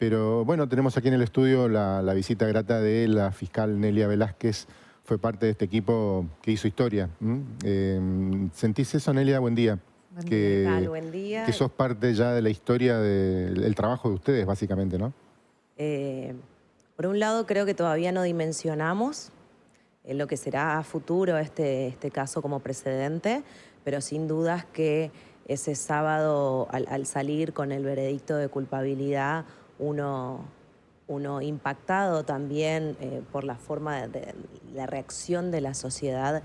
Pero bueno, tenemos aquí en el estudio la visita grata de la fiscal Nelia Velázquez. Fue parte de este equipo que hizo historia. ¿Sentís eso, Nelia? Buen día. Buen día. ¿Qué tal? Que, Buen que día. sos parte ya de la historia del trabajo de ustedes, básicamente, ¿no? Eh, por un lado, creo que todavía no dimensionamos lo que será a futuro este caso como precedente, pero sin dudas que ese sábado, al salir con el veredicto de culpabilidad, uno, uno impactado también por la forma de la reacción de la sociedad,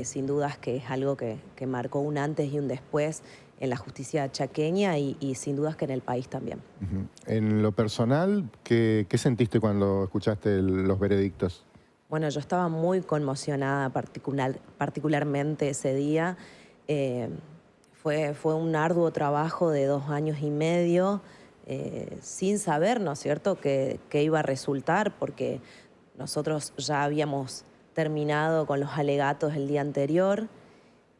sin dudas que es algo que marcó un antes y un después en la justicia chaqueña y sin dudas que en el país también. Ujú. En lo personal, ¿qué sentiste cuando escuchaste los veredictos? Bueno, yo estaba muy conmocionada particularmente ese día. Eh, fue un arduo trabajo de 2 años y medio, sin saber, ¿no es cierto?, qué iba a resultar, porque nosotros ya habíamos terminado con los alegatos el día anterior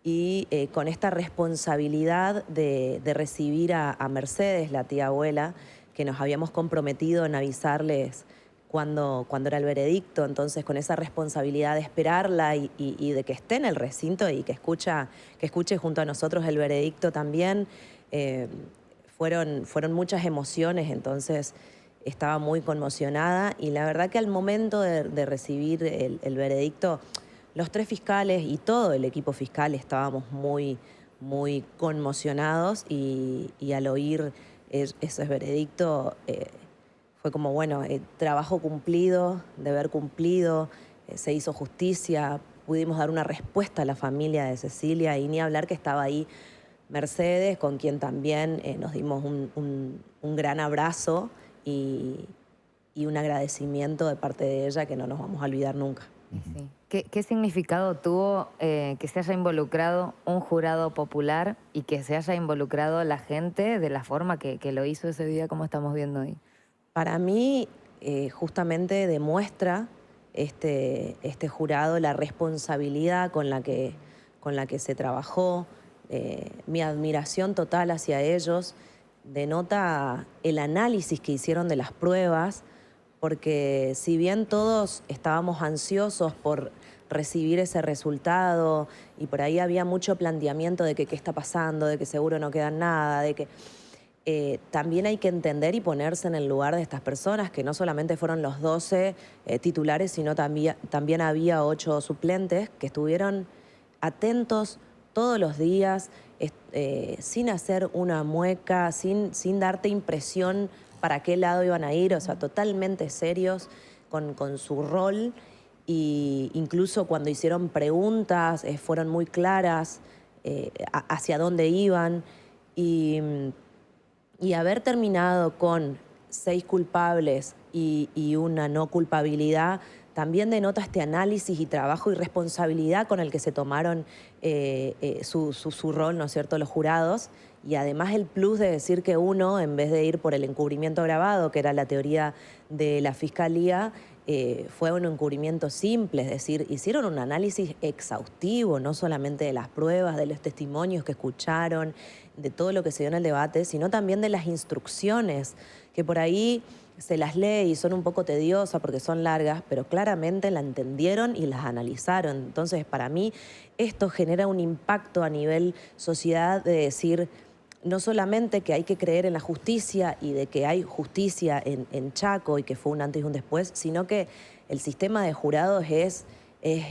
y con esta responsabilidad de recibir a Mercedes, la tía abuela, que nos habíamos comprometido en avisarles cuando era el veredicto. Entonces, con esa responsabilidad de esperarla y de que esté en el recinto y que escuche junto a nosotros el veredicto también, eh, fueron muchas emociones. Entonces estaba muy conmocionada y la verdad que al momento de recibir el veredicto, los tres fiscales y todo el equipo fiscal estábamos muy conmocionados y al oír ese veredicto fue como, bueno, trabajo cumplido, deber cumplido, se hizo justicia, pudimos dar una respuesta a la familia de Cecilia y ni hablar que estaba ahí Mercedes, con quien también nos dimos un gran abrazo y un agradecimiento de parte de ella que no nos vamos a olvidar nunca. Y sí. ¿Qué significado tuvo que se haya involucrado un jurado popular y que se haya involucrado la gente de la forma que lo hizo ese día, como estamos viendo hoy? Para mí, justamente demuestra este jurado la responsabilidad con la que se trabajó, mi admiración total hacia ellos, denota el análisis que hicieron de las pruebas, porque si bien todos estábamos ansiosos por recibir ese resultado y por ahí había mucho planteamiento de que qué está pasando, de que seguro no queda nada, de que también hay que entender y ponerse en el lugar de estas personas, que no solamente fueron los 12 titulares, sino también había 8 suplentes que estuvieron atentos todos los días, sin hacer una mueca, sin darte impresión para qué lado iban a ir, o sea, totalmente serios con su rol. Y incluso cuando hicieron preguntas, fueron muy claras hacia dónde iban. Y, y haber terminado con 6 culpables y una no culpabilidad también denota este análisis y trabajo y responsabilidad con el que se tomaron su rol, ¿no es cierto?, los jurados. Y además el plus de decir que uno, en vez de ir por el encubrimiento agravado, que era la teoría de la fiscalía, fue un encubrimiento simple, es decir, hicieron un análisis exhaustivo, no solamente de las pruebas, de los testimonios que escucharon, de todo lo que se dio en el debate, sino también de las instrucciones, que por ahí se las lee y son un poco tediosas porque son largas, pero claramente la entendieron y las analizaron. Entonces, para mí, esto genera un impacto a nivel sociedad de decir, no solamente que hay que creer en la justicia y de que hay justicia en Chaco y que fue un antes y un después, sino que el sistema de jurados es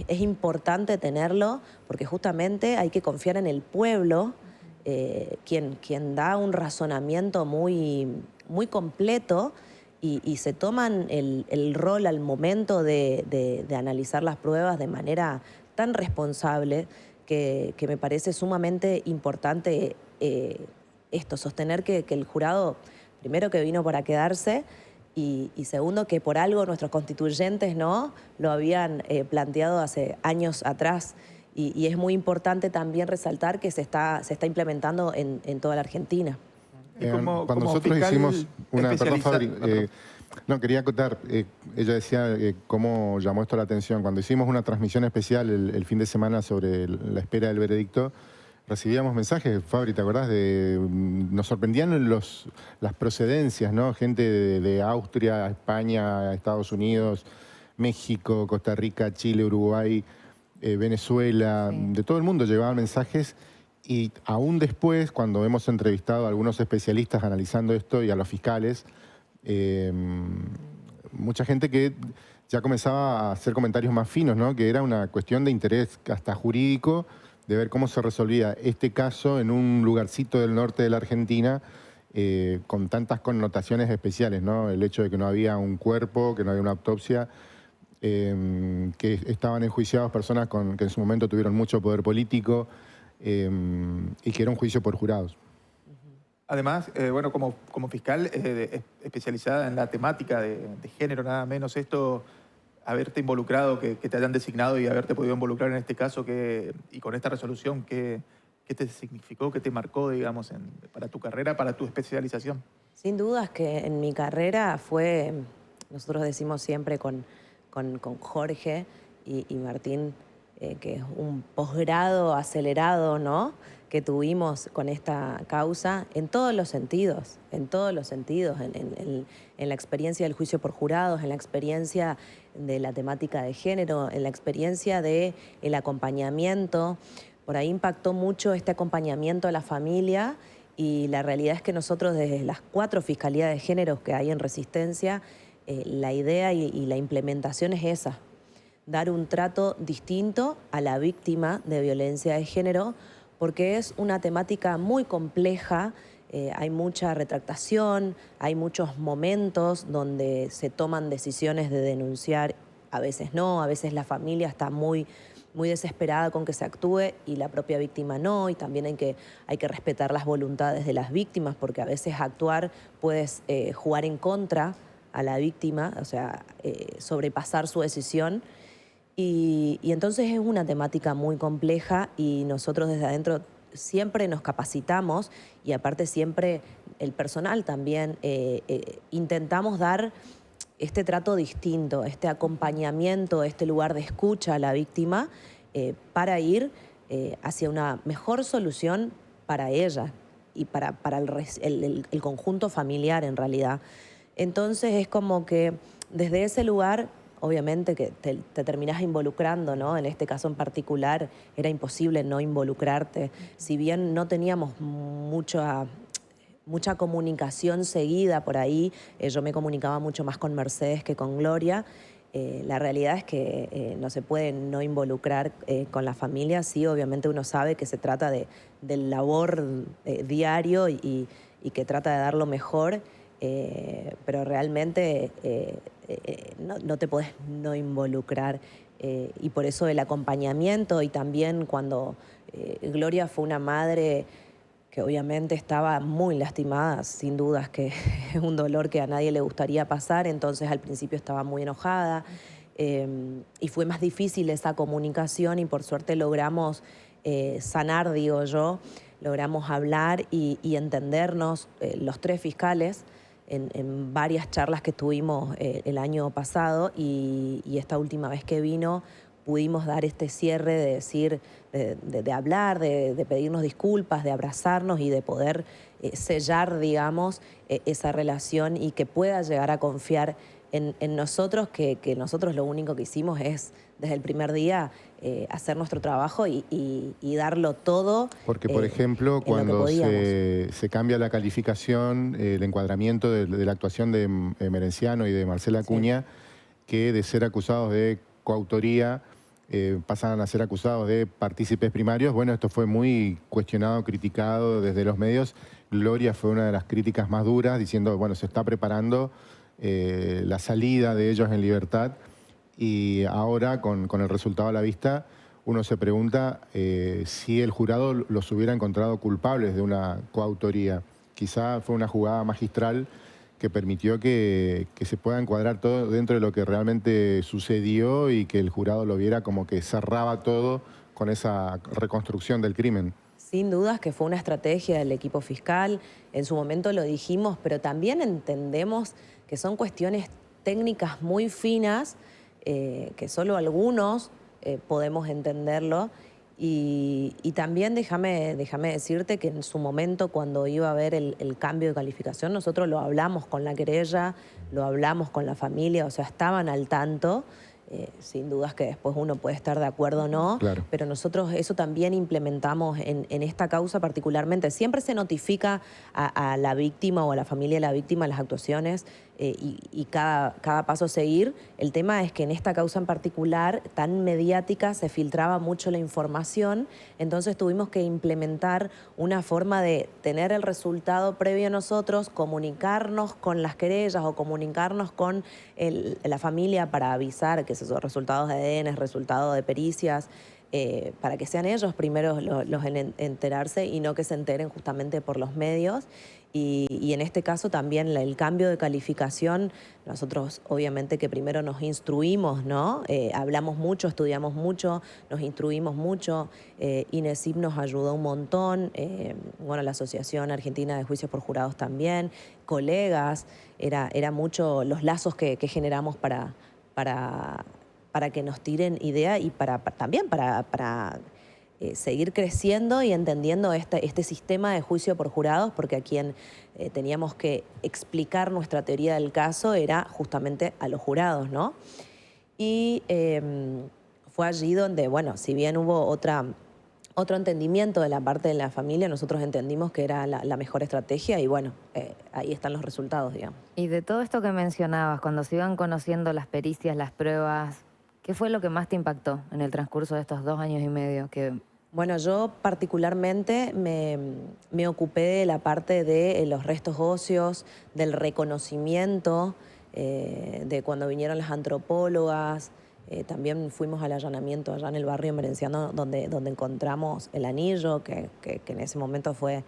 importante tenerlo porque justamente hay que confiar en el pueblo, quien da un razonamiento muy completo y se toman el rol al momento de analizar las pruebas de manera tan responsable que me parece sumamente importante sostener que el jurado, primero que vino para quedarse y segundo que por algo nuestros constituyentes no lo habían planteado hace años atrás. Y es muy importante también resaltar que se está implementando en toda la Argentina. Y Cuando como nosotros fiscal hicimos una... Perdón, especializado. Fabri, no, quería acotar, ella decía cómo llamó esto la atención. Cuando hicimos una transmisión especial el fin de semana sobre la espera del veredicto, Recibíamos mensajes, Fabri, ¿te acordás? Nos sorprendían las procedencias, ¿no? Gente de Austria, España, Estados Unidos, México, Costa Rica, Chile, Uruguay, Venezuela, Sí. de todo el mundo llegaban mensajes. Y aún después, cuando hemos entrevistado a algunos especialistas analizando esto y a los fiscales, eh, mucha gente que ya comenzaba a hacer comentarios más finos, ¿no? Que era una cuestión de interés hasta jurídico, de ver cómo se resolvía este caso en un lugarcito del norte de la Argentina con tantas connotaciones especiales, ¿no? El hecho de que no había un cuerpo, que no había una autopsia, que estaban enjuiciadas personas que en su momento tuvieron mucho poder político y que era un juicio por jurados. Además, bueno, como fiscal especializada en la temática de género, nada menos esto, haberte involucrado, que te hayan designado y haberte podido involucrar en este caso y con esta resolución, ¿qué te significó, qué te marcó, digamos, para tu carrera, para tu especialización? Sin dudas que en mi carrera fue, nosotros decimos siempre con Jorge y Martín, que es un posgrado acelerado, ¿no? Que tuvimos con esta causa en todos los sentidos, en la experiencia del juicio por jurados, en la experiencia de la temática de género, en la experiencia del acompañamiento. Por ahí impactó mucho este acompañamiento a la familia y la realidad es que nosotros desde las 4 fiscalías de género que hay en Resistencia, la idea y la implementación es esa, dar un trato distinto a la víctima de violencia de género, porque es una temática muy compleja, hay mucha retractación, hay muchos momentos donde se toman decisiones de denunciar, a veces no, a veces la familia está muy desesperada con que se actúe y la propia víctima no, y también hay que respetar las voluntades de las víctimas, porque a veces actuar puedes jugar en contra a la víctima, o sea, sobrepasar su decisión. Y entonces es una temática muy compleja y nosotros desde adentro siempre nos capacitamos y aparte siempre el personal también intentamos dar este trato distinto, este acompañamiento, este lugar de escucha a la víctima para ir hacia una mejor solución para ella y para el conjunto familiar en realidad. Entonces es como que desde ese lugar obviamente que te terminás involucrando, ¿no? En este caso en particular era imposible no involucrarte. Si bien no teníamos mucha comunicación seguida por ahí, yo me comunicaba mucho más con Mercedes que con Gloria, la realidad es que no se puede no involucrar con la familia. Sí, obviamente uno sabe que se trata del labor diario y que trata de dar lo mejor, pero realmente no te podés no involucrar. Y por eso el acompañamiento y también cuando Gloria fue una madre que obviamente estaba muy lastimada, sin dudas que es un dolor que a nadie le gustaría pasar, entonces al principio estaba muy enojada y fue más difícil esa comunicación y por suerte logramos sanar, digo yo, logramos hablar y entendernos los 3 fiscales en varias charlas que tuvimos el año pasado y esta última vez que vino pudimos dar este cierre de decir, de hablar, de pedirnos disculpas, de abrazarnos y de poder sellar, digamos, esa relación y que pueda llegar a confiar en nosotros, que nosotros lo único que hicimos es, desde el primer día, hacer nuestro trabajo y darlo todo. Porque, por ejemplo, cuando se cambia la calificación, el encuadramiento de la actuación de Merenciano y de Marcela Acuña, que de ser acusados de coautoría pasan a ser acusados de partícipes primarios. Bueno, esto fue muy cuestionado, criticado desde los medios. Gloria fue una de las críticas más duras, diciendo, bueno, se está preparando la salida de ellos en libertad y ahora, con el resultado a la vista, uno se pregunta si el jurado los hubiera encontrado culpables de una coautoría. Quizá fue una jugada magistral que permitió que se pueda encuadrar todo dentro de lo que realmente sucedió y que el jurado lo viera como que cerraba todo con esa reconstrucción del crimen. Sin dudas que fue una estrategia del equipo fiscal, en su momento lo dijimos, pero también entendemos que son cuestiones técnicas muy finas, que solo algunos podemos entenderlo Y también déjame decirte que en su momento, cuando iba a haber el cambio de calificación, nosotros lo hablamos con la querella, lo hablamos con la familia, o sea, estaban al tanto. Sin dudas que después uno puede estar de acuerdo o no, Claro. pero nosotros eso también implementamos en esta causa particularmente. Siempre se notifica a la víctima o a la familia de la víctima las actuaciones y cada paso a seguir. El tema es que en esta causa en particular, tan mediática, se filtraba mucho la información, entonces tuvimos que implementar una forma de tener el resultado previo a nosotros, comunicarnos con las querellas o comunicarnos con la familia para avisar que esos resultados de ADN, resultados de pericias, para que sean ellos primeros los en enterarse y no que se enteren justamente por los medios. Y en este caso también el cambio de calificación, nosotros obviamente que primero nos instruimos, ¿no? Hablamos mucho, estudiamos mucho, nos instruimos mucho. INESIP nos ayudó un montón, bueno, la Asociación Argentina de Juicios por Jurados también, colegas, era mucho los lazos que generamos para que nos tiren idea y también para seguir creciendo y entendiendo este sistema de juicio por jurados, porque a quien teníamos que explicar nuestra teoría del caso era justamente a los jurados, ¿no? Y fue allí donde, bueno, si bien hubo otro entendimiento de la parte de la familia, nosotros entendimos que era la mejor estrategia y bueno, ahí están los resultados, digamos. Y de todo esto que mencionabas, cuando se iban conociendo las pericias, las pruebas, ¿qué fue lo que más te impactó en el transcurso de estos 2 años y medio? Bueno, yo particularmente me ocupé de la parte de los restos óseos, del reconocimiento, de cuando vinieron las antropólogas. También fuimos al allanamiento allá en el barrio Merenciano, donde encontramos el anillo, que en ese momento fue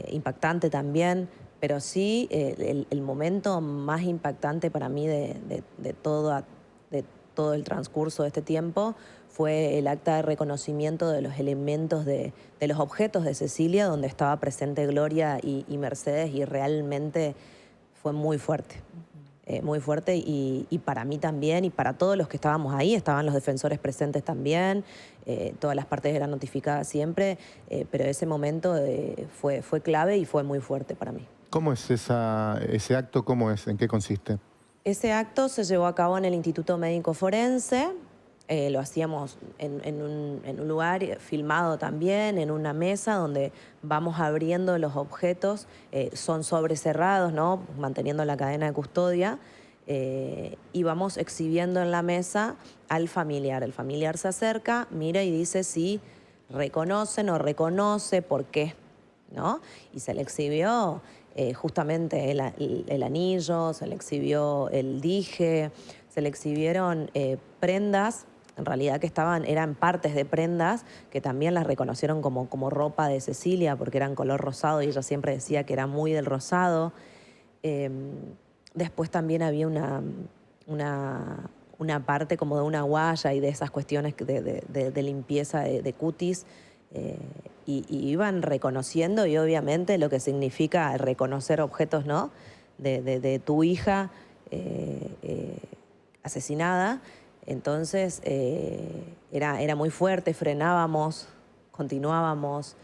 impactante también. Pero sí, el momento más impactante para mí de todo el transcurso de este tiempo fue el acta de reconocimiento de los elementos de los objetos de Cecilia, donde estaba presente Gloria y Mercedes, y realmente fue muy fuerte. Muy fuerte y para mí también y para todos los que estábamos ahí, estaban los defensores presentes también, todas las partes eran notificadas siempre, pero ese momento fue clave y fue muy fuerte para mí. ¿Cómo es ese acto? ¿Cómo es? ¿En qué consiste? Ese acto se llevó a cabo en el Instituto Médico Forense, lo hacíamos en un lugar filmado también, en una mesa donde vamos abriendo los objetos, son sobrecerrados, ¿no? Manteniendo la cadena de custodia, y vamos exhibiendo en la mesa al familiar. El familiar se acerca, mira y dice si reconoce, no reconoce, por qué, ¿no? Y se le exhibió justamente el anillo, se le exhibió el dije, se le exhibieron prendas, en realidad que eran partes de prendas que también las reconocieron como ropa de Cecilia porque eran color rosado y ella siempre decía que era muy del rosado. Después también había una parte como de una guaya y de esas cuestiones de limpieza de cutis, y iban reconociendo y obviamente lo que significa reconocer objetos, ¿no? de tu hija asesinada. Entonces era muy fuerte, frenábamos, continuábamos.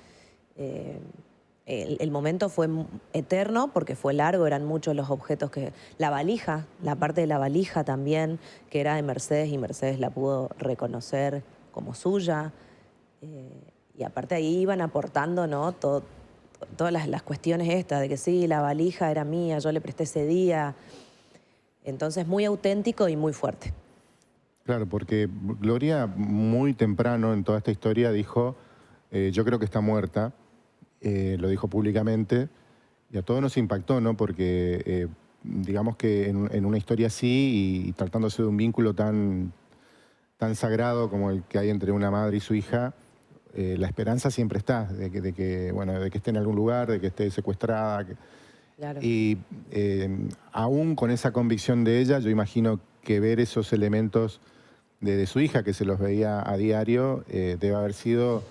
El momento fue eterno porque fue largo, eran muchos los objetos la valija, la parte de la valija también, que era de Mercedes y Mercedes la pudo reconocer como suya. Y aparte ahí iban aportando, ¿no? Todas las cuestiones estas de que sí, la valija era mía, yo le presté ese día. Entonces muy auténtico y muy fuerte. Claro, porque Gloria muy temprano en toda esta historia dijo, yo creo que está muerta, lo dijo públicamente, y a todos nos impactó, ¿no? Porque digamos que en una historia así y tratándose de un vínculo tan sagrado como el que hay entre una madre y su hija, la esperanza siempre está de que esté en algún lugar, de que esté secuestrada. Claro. Y aún con esa convicción de ella, yo imagino que ver esos elementos de su hija, que se los veía a diario, debe haber sido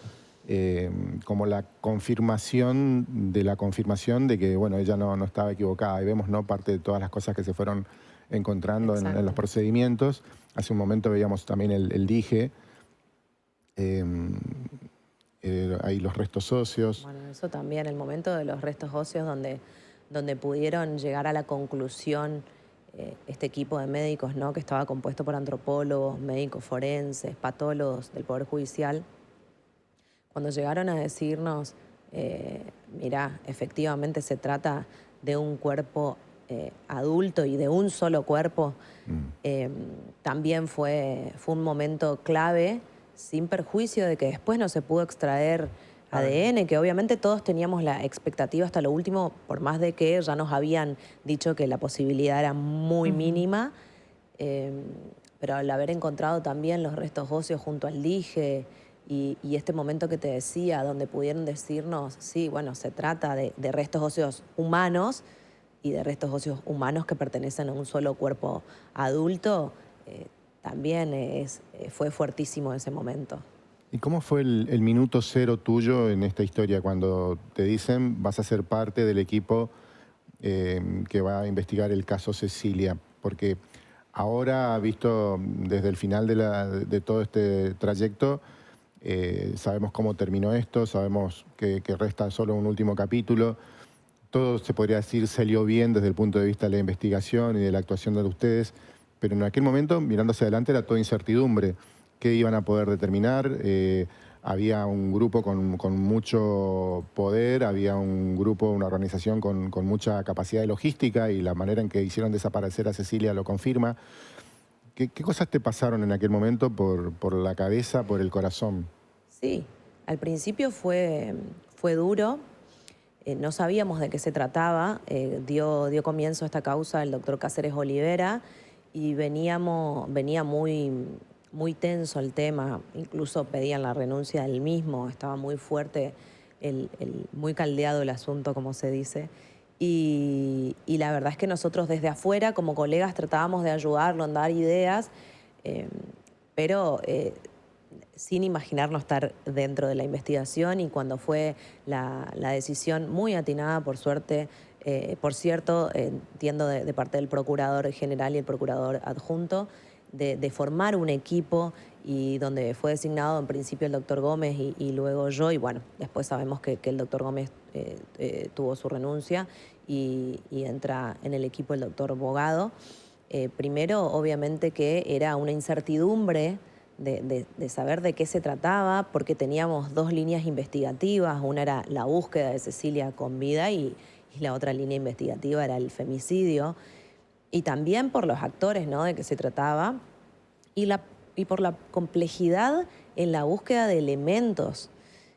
como la confirmación de que, bueno, ella no estaba equivocada. Y vemos, ¿no?, parte de todas las cosas que se fueron encontrando en los procedimientos. Hace un momento veíamos también el dije. hay los restos óseos. Bueno, eso también, el momento de los restos óseos donde pudieron llegar a la conclusión este equipo de médicos, ¿no? Que estaba compuesto por antropólogos, médicos forenses, patólogos del Poder Judicial, cuando llegaron a decirnos, mirá, efectivamente se trata de un cuerpo adulto y de un solo cuerpo, también fue un momento clave, sin perjuicio de que después no se pudo extraer ADN, que obviamente todos teníamos la expectativa hasta lo último, por más de que ya nos habían dicho que la posibilidad era muy mínima, pero al haber encontrado también los restos óseos junto al dije y este momento que te decía, donde pudieron decirnos, sí, bueno, se trata de restos óseos humanos y de restos óseos humanos que pertenecen a un solo cuerpo adulto, también fue fuertísimo ese momento. ¿Y cómo fue el minuto cero tuyo en esta historia cuando te dicen vas a ser parte del equipo que va a investigar el caso Cecilia? Porque ahora, visto desde el final de todo este trayecto, sabemos cómo terminó esto, sabemos que resta solo un último capítulo. Todo, se podría decir, salió bien desde el punto de vista de la investigación y de la actuación de ustedes, pero en aquel momento, mirando hacia adelante, era toda incertidumbre. ¿Qué iban a poder determinar? Había un grupo con mucho poder, había un grupo, una organización con mucha capacidad de logística, y la manera en que hicieron desaparecer a Cecilia lo confirma. ¿Qué cosas te pasaron en aquel momento por la cabeza, por el corazón? Sí, al principio fue duro. No sabíamos de qué se trataba. Dio comienzo a esta causa el doctor Cáceres Olivera y venía muy tenso el tema. Incluso pedían la renuncia del mismo. Estaba muy fuerte, muy caldeado el asunto, como se dice. Y la verdad es que nosotros desde afuera, como colegas, tratábamos de ayudarlo, en dar ideas, pero sin imaginarnos estar dentro de la investigación. Y cuando fue la decisión muy atinada, por suerte, por cierto, entiendo de parte del procurador general y el procurador adjunto, de formar un equipo, y donde fue designado en principio el doctor Gómez y luego yo, y bueno, después sabemos que el doctor Gómez tuvo su renuncia y entra en el equipo el doctor Bogado. Primero, obviamente que era una incertidumbre de saber de qué se trataba, porque teníamos dos líneas investigativas. Una era la búsqueda de Cecilia con vida y la otra línea investigativa era el femicidio. Y también por los actores, ¿no?, de que se trataba, y por la complejidad en la búsqueda de elementos.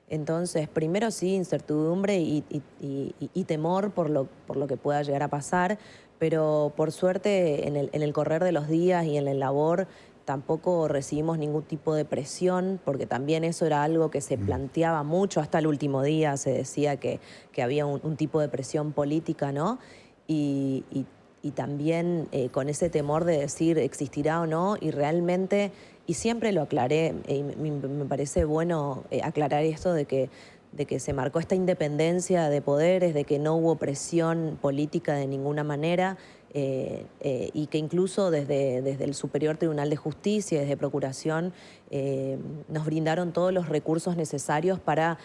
Entonces, primero sí, incertidumbre y temor por lo que pueda llegar a pasar, pero por suerte en el correr de los días y en la labor tampoco recibimos ningún tipo de presión, porque también eso era algo que se planteaba mucho. Hasta el último día se decía que había un tipo de presión política, ¿no? Y también con ese temor de decir existirá o no, y realmente, y siempre lo aclaré, me parece bueno aclarar esto de que se marcó esta independencia de poderes, de que no hubo presión política de ninguna manera, y que incluso desde el Superior Tribunal de Justicia, desde Procuración, nos brindaron todos los recursos necesarios para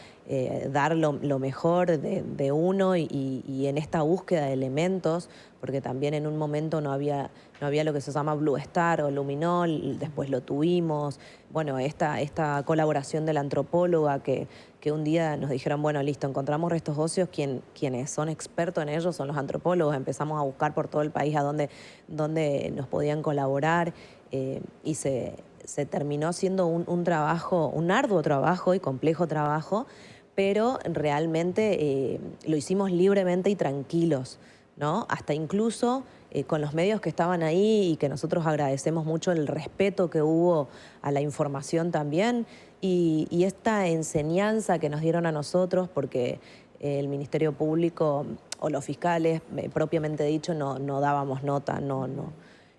dar lo mejor de uno, y en esta búsqueda de elementos, porque también en un momento no había lo que se llama Blue Star o Luminol, después lo tuvimos. Bueno, esta colaboración de la antropóloga que un día nos dijeron, bueno, listo, encontramos restos óseos, quienes son expertos en ellos son los antropólogos. Empezamos a buscar por todo el país a dónde nos podían colaborar, y se terminó siendo un trabajo, un arduo trabajo y complejo trabajo, pero realmente lo hicimos libremente y tranquilos, ¿no? Hasta incluso con los medios que estaban ahí, y que nosotros agradecemos mucho el respeto que hubo a la información también, y esta enseñanza que nos dieron a nosotros, porque el Ministerio Público o los fiscales, propiamente dicho, no dábamos nota, no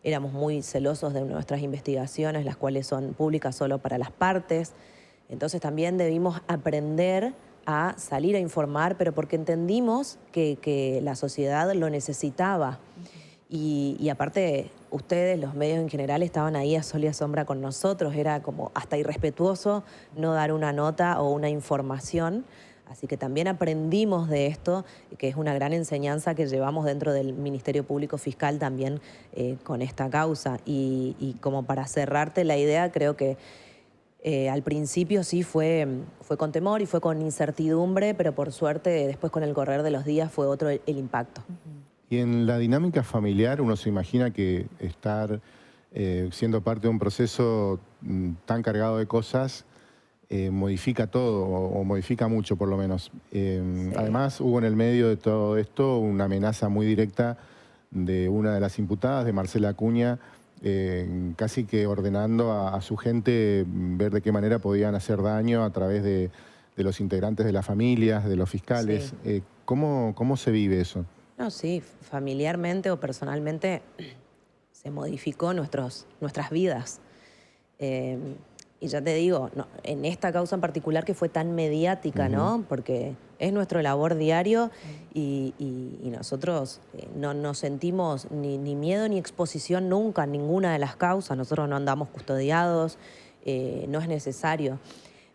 éramos muy celosos de nuestras investigaciones, las cuales son públicas solo para las partes. Entonces también debimos aprender a salir a informar, pero porque entendimos que la sociedad lo necesitaba. Y aparte, ustedes, los medios en general, estaban ahí a sol y a sombra con nosotros. Era como hasta irrespetuoso no dar una nota o una información. Así que también aprendimos de esto, que es una gran enseñanza que llevamos dentro del Ministerio Público Fiscal también con esta causa. Y como para cerrarte la idea, creo que al principio sí fue con temor y fue con incertidumbre, pero por suerte después con el correr de los días fue otro el impacto. Y en la dinámica familiar uno se imagina que estar siendo parte de un proceso tan cargado de cosas modifica todo o modifica mucho por lo menos. Sí. Además hubo en el medio de todo esto una amenaza muy directa de una de las imputadas, de Marcela Acuña, casi que ordenando a su gente ver de qué manera podían hacer daño a través de los integrantes de las familias, de los fiscales. Sí. ¿Cómo se vive eso? No, sí, familiarmente o personalmente se modificó nuestras vidas. Y ya te digo, no, en esta causa en particular que fue tan mediática, ¿no? Porque es nuestro labor diario y nosotros no nos sentimos ni miedo ni exposición nunca en ninguna de las causas. Nosotros no andamos custodiados, no es necesario.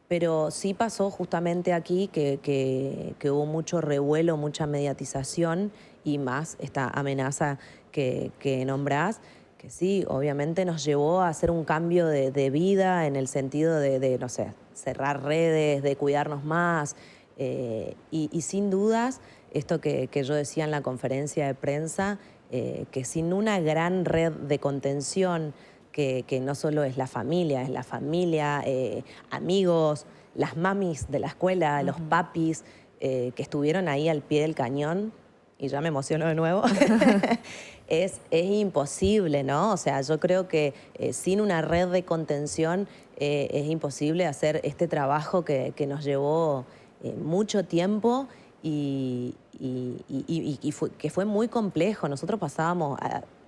Pero sí pasó justamente aquí que hubo mucho revuelo, mucha mediatización y más esta amenaza que nombrás, que sí, obviamente nos llevó a hacer un cambio de vida en el sentido de, no sé, cerrar redes, de cuidarnos más. Y sin dudas, esto que yo decía en la conferencia de prensa, que sin una gran red de contención, que no solo es la familia, amigos, las mamis de la escuela, los papis, que estuvieron ahí al pie del cañón, y ya me emociono de nuevo, es imposible, ¿no? O sea, yo creo que sin una red de contención es imposible hacer este trabajo que nos llevó mucho tiempo y que fue muy complejo. Nosotros pasábamos,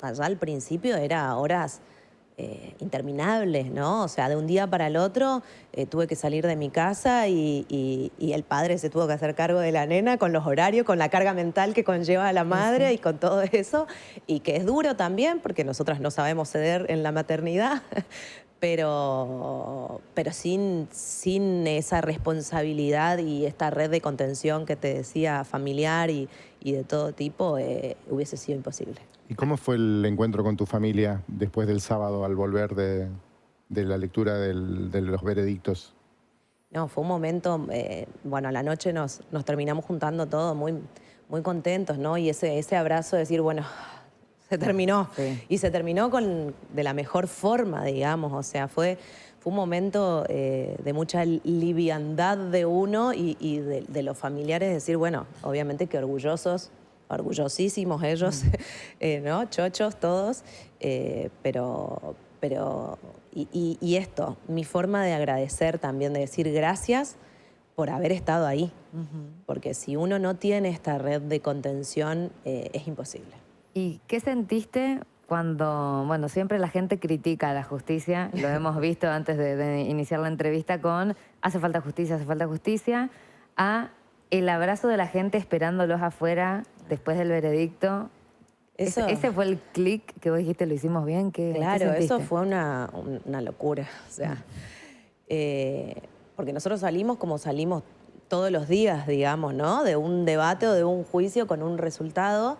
allá al principio, era horas interminables, ¿no? O sea, de un día para el otro tuve que salir de mi casa y el padre se tuvo que hacer cargo de la nena con los horarios, con la carga mental que conlleva a la madre y con todo eso, y que es duro también porque nosotras no sabemos ceder en la maternidad, pero sin esa responsabilidad y esta red de contención que te decía, familiar y de todo tipo, hubiese sido imposible. ¿Y cómo fue el encuentro con tu familia después del sábado al volver de la lectura de los veredictos? No, fue un momento, bueno, a la noche nos terminamos juntando todos muy, muy contentos, ¿no? Y ese abrazo de decir, bueno, se terminó. Sí. Y se terminó de la mejor forma, digamos. O sea, fue un momento de mucha liviandad de uno y de los familiares, decir, bueno, obviamente que orgullosísimos ellos, ¿no? Chochos todos, pero esto, mi forma de agradecer también, de decir gracias por haber estado ahí, porque si uno no tiene esta red de contención, es imposible. ¿Y qué sentiste cuando, bueno, siempre la gente critica a la justicia, lo hemos visto antes de iniciar la entrevista con hace falta justicia, a el abrazo de la gente esperándolos afuera después del veredicto? Ese fue el clic que vos dijiste, lo hicimos bien. Claro, eso fue una locura. O sea, porque nosotros salimos como salimos todos los días, digamos, ¿no? De un debate o de un juicio con un resultado.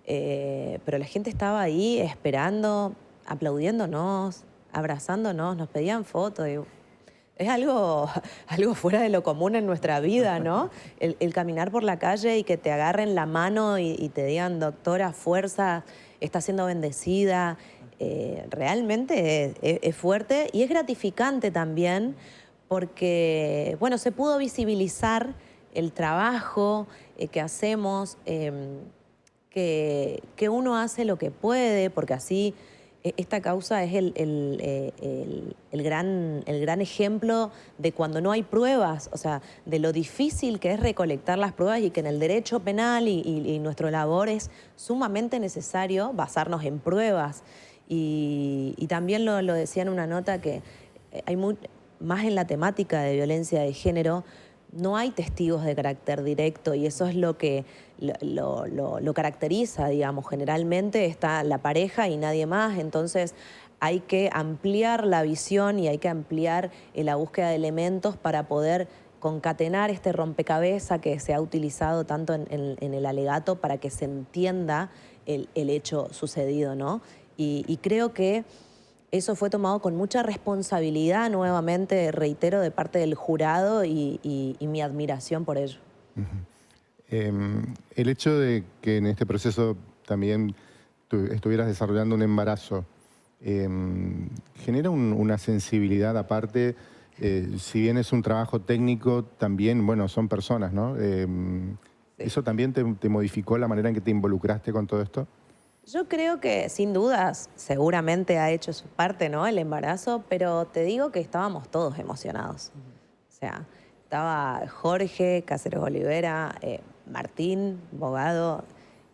Pero la gente estaba ahí esperando, aplaudiéndonos, abrazándonos, nos pedían fotos. Es algo fuera de lo común en nuestra vida, ¿no? El caminar por la calle y que te agarren la mano y te digan, doctora, fuerza, está siendo bendecida. Realmente es fuerte y es gratificante también porque, bueno, se pudo visibilizar el trabajo que hacemos, que uno hace lo que puede, porque así esta causa es el gran ejemplo de cuando no hay pruebas, o sea, de lo difícil que es recolectar las pruebas y que en el derecho penal y nuestra labor es sumamente necesario basarnos en pruebas. Y también lo decía en una nota que hay más en la temática de violencia de género, no hay testigos de carácter directo y eso es lo que lo caracteriza, digamos. Generalmente está la pareja y nadie más, entonces hay que ampliar la visión y hay que ampliar la búsqueda de elementos para poder concatenar este rompecabezas que se ha utilizado tanto en el alegato para que se entienda el hecho sucedido, ¿no? Y creo que eso fue tomado con mucha responsabilidad, nuevamente, reitero, de parte del jurado y mi admiración por ello. El hecho de que en este proceso también tú estuvieras desarrollando un embarazo, genera una sensibilidad aparte, si bien es un trabajo técnico, también, bueno, son personas, ¿no? ¿Eso también te modificó la manera en que te involucraste con todo esto? Yo creo que sin dudas seguramente ha hecho su parte, ¿no? El embarazo, pero te digo que estábamos todos emocionados. O sea, estaba Jorge Cáceres Olivera, Martín Bogado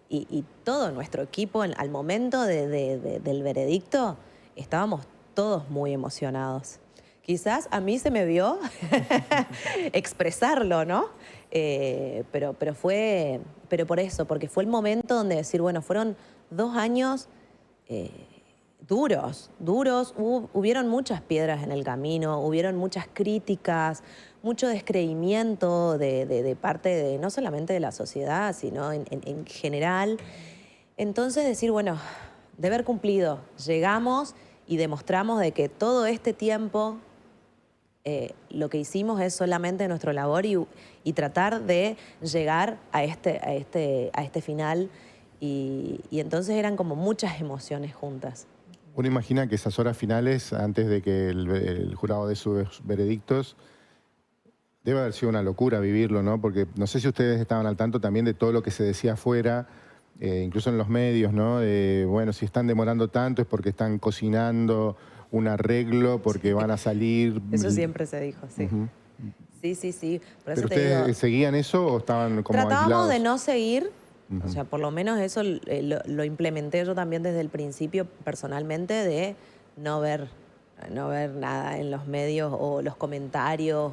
y todo nuestro equipo al momento del veredicto estábamos todos muy emocionados. Quizás a mí se me vio expresarlo, ¿no? Pero por eso, porque fue el momento donde decir, bueno, fueron 2 años duros. Hubieron muchas piedras en el camino, hubieron muchas críticas, mucho descreimiento de parte de no solamente de la sociedad, sino en general. Entonces decir, bueno, deber cumplido, llegamos y demostramos de que todo este tiempo lo que hicimos es solamente nuestra labor y tratar de llegar a este final. Y entonces eran como muchas emociones juntas. Uno imagina que esas horas finales, antes de que el jurado dé sus veredictos, debe haber sido una locura vivirlo, ¿no? Porque no sé si ustedes estaban al tanto también de todo lo que se decía afuera, incluso en los medios, ¿no? Bueno, si están demorando tanto es porque están cocinando un arreglo, porque van a salir... Eso siempre se dijo, sí. Sí. Por eso ¿Pero ustedes digo, seguían eso o estaban como tratábamos aislados? de no seguir. O sea, por lo menos eso lo implementé yo también desde el principio personalmente, de no ver nada en los medios o los comentarios,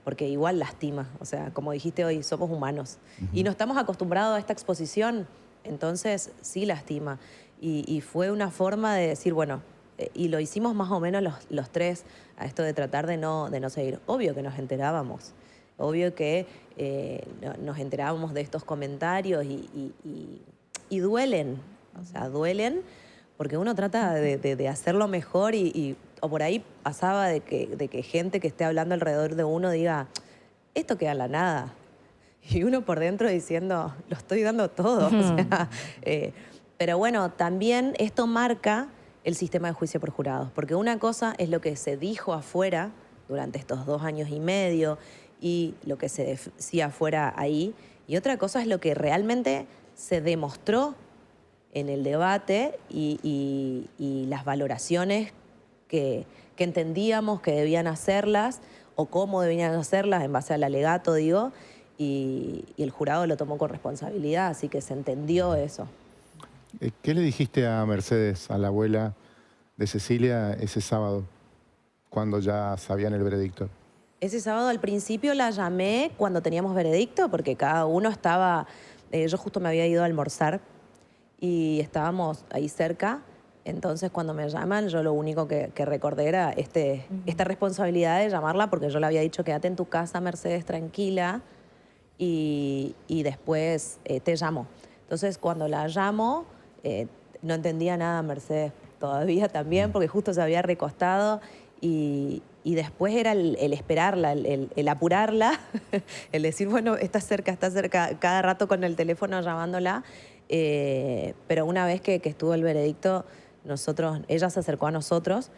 porque igual lastima. O sea, como dijiste hoy, somos humanos. Y no estamos acostumbrados a esta exposición, entonces sí lastima. Y fue una forma de decir, bueno, y lo hicimos más o menos los tres, a esto de tratar de no seguir. Obvio que nos enterábamos. Obvio que nos enterábamos de estos comentarios y duelen, o sea, duelen porque uno trata de hacerlo mejor o por ahí pasaba de que gente que esté hablando alrededor de uno diga, esto queda en la nada. Y uno por dentro diciendo, lo estoy dando todo. O sea, pero bueno, también esto marca el sistema de juicio por jurados, porque una cosa es lo que se dijo afuera durante estos 2 años y medio, y lo que se decía afuera ahí, y otra cosa es lo que realmente se demostró en el debate y las valoraciones que entendíamos que debían hacerlas o cómo debían hacerlas en base al alegato, digo, y el jurado lo tomó con responsabilidad, así que se entendió eso. ¿Qué le dijiste a Mercedes, a la abuela de Cecilia, ese sábado, cuando ya sabían el veredicto? Ese sábado al principio la llamé cuando teníamos veredicto, porque cada uno estaba... yo justo me había ido a almorzar y estábamos ahí cerca. Entonces, cuando me llaman, yo lo único que recordé era esta responsabilidad de llamarla, porque yo le había dicho, quédate en tu casa, Mercedes, tranquila, y después te llamo. Entonces, cuando la llamo, no entendía nada Mercedes todavía también, porque justo se había recostado y después era el esperarla, el apurarla, el decir, bueno, está cerca, cada rato con el teléfono llamándola. Pero una vez que estuvo el veredicto, ella se acercó a nosotros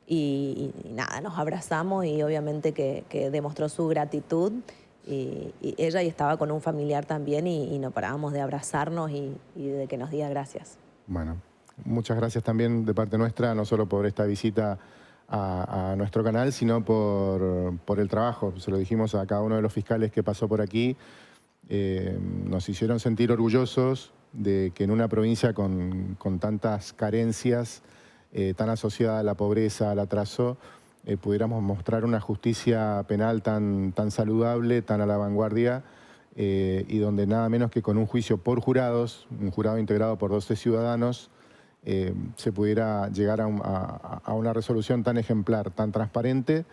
y nada, nos abrazamos y obviamente que demostró su gratitud. Y ella estaba con un familiar también y no parábamos de abrazarnos y de que nos diga gracias. Bueno, muchas gracias también de parte nuestra, no solo por esta visita a nuestro canal, sino por el trabajo. Se lo dijimos a cada uno de los fiscales que pasó por aquí. Nos hicieron sentir orgullosos de que en una provincia con tantas carencias, tan asociada a la pobreza, al atraso, pudiéramos mostrar una justicia penal tan saludable, tan a la vanguardia, y donde nada menos que con un juicio por jurados, un jurado integrado por 12 ciudadanos, se pudiera llegar a una resolución tan ejemplar, tan transparente,